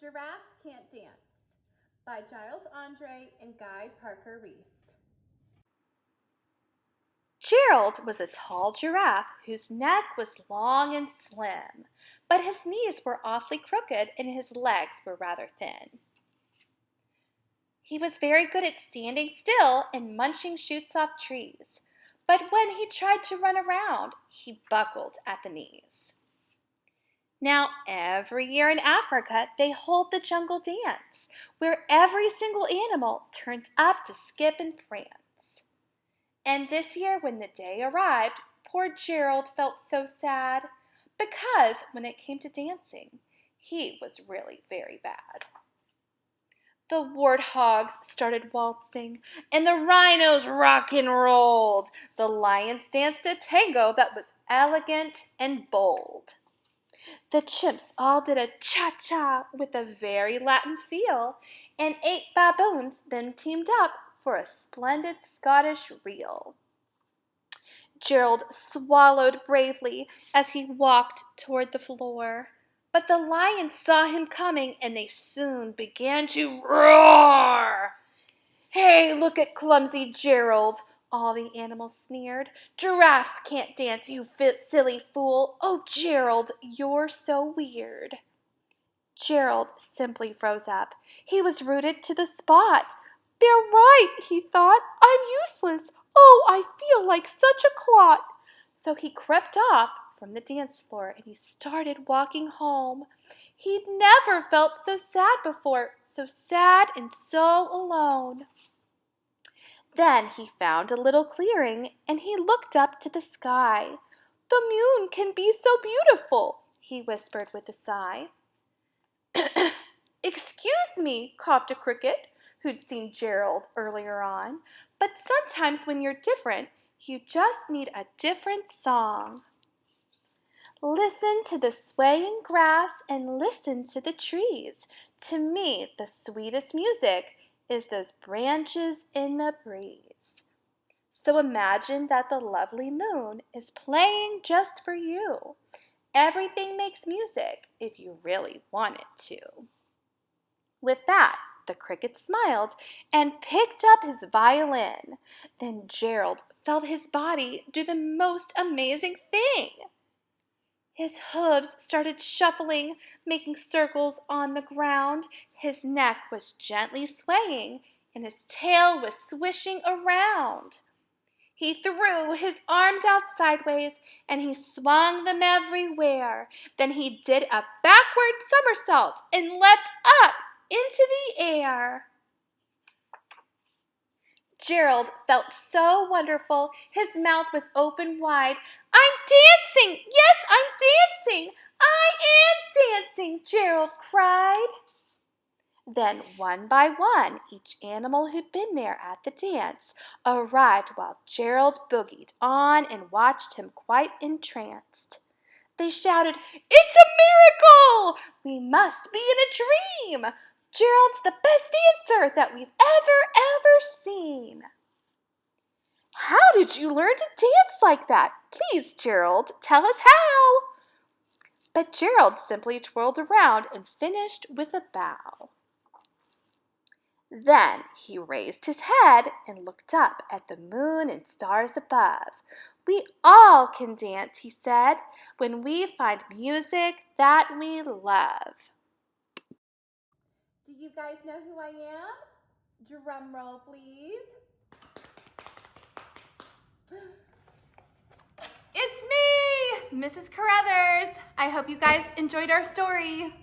Giraffes Can't Dance by Giles Andre and Guy Parker Reese. Gerald was a tall giraffe whose neck was long and slim, but his knees were awfully crooked and his legs were rather thin. He was very good at standing still and munching shoots off trees, but when he tried to run around, he buckled at the knees. Now, every year in Africa, they hold the jungle dance, where every single animal turns up to skip and prance. And this year, when the day arrived, poor Gerald felt so sad, because when it came to dancing, he was really very bad. The warthogs started waltzing, and the rhinos rock and rolled. The lions danced a tango that was elegant and bold. The chimps all did a cha-cha with a very Latin feel, and 8 baboons then teamed up for a splendid Scottish reel. Gerald swallowed bravely as he walked toward the floor, but the lions saw him coming and they soon began to roar. "Hey, look at clumsy Gerald," all the animals sneered. "Giraffes can't dance, you silly fool. Oh, Gerald, you're so weird." Gerald simply froze up. He was rooted to the spot. "They're right," he thought. "I'm useless. Oh, I feel like such a clot." So he crept off from the dance floor and he started walking home. He'd never felt so sad before, so sad and so alone. Then he found a little clearing and he looked up to the sky. "The moon can be so beautiful," he whispered with a sigh. "Excuse me," coughed a cricket who'd seen Gerald earlier on, "but sometimes when you're different, you just need a different song. Listen to the swaying grass and listen to the trees. To me, the sweetest music is those branches in the breeze." So imagine that the lovely moon is playing just for you. Everything makes music if you really want it to. With that, the cricket smiled and picked up his violin. Then Gerald felt his body do the most amazing thing. His hooves started shuffling, making circles on the ground. His neck was gently swaying, and his tail was swishing around. He threw his arms out sideways, and he swung them everywhere. Then he did a backward somersault and leapt up into the air. Gerald felt so wonderful. His mouth was open wide. "I'm dancing! Yes, I'm dancing! I am dancing!" Gerald cried. Then one by one, each animal who'd been there at the dance arrived while Gerald boogied on and watched him quite entranced. They shouted, "It's a miracle! We must be in a dream! Gerald's the best dancer that we've ever seen." "How did you learn to dance like that? Please, Gerald, tell us how." But Gerald simply twirled around and finished with a bow. Then he raised his head and looked up at the moon and stars above. "We all can dance," he said, "when we find music that we love." Do you guys know who I am? Drum roll, please. It's me, Mrs. Carruthers. I hope you guys enjoyed our story.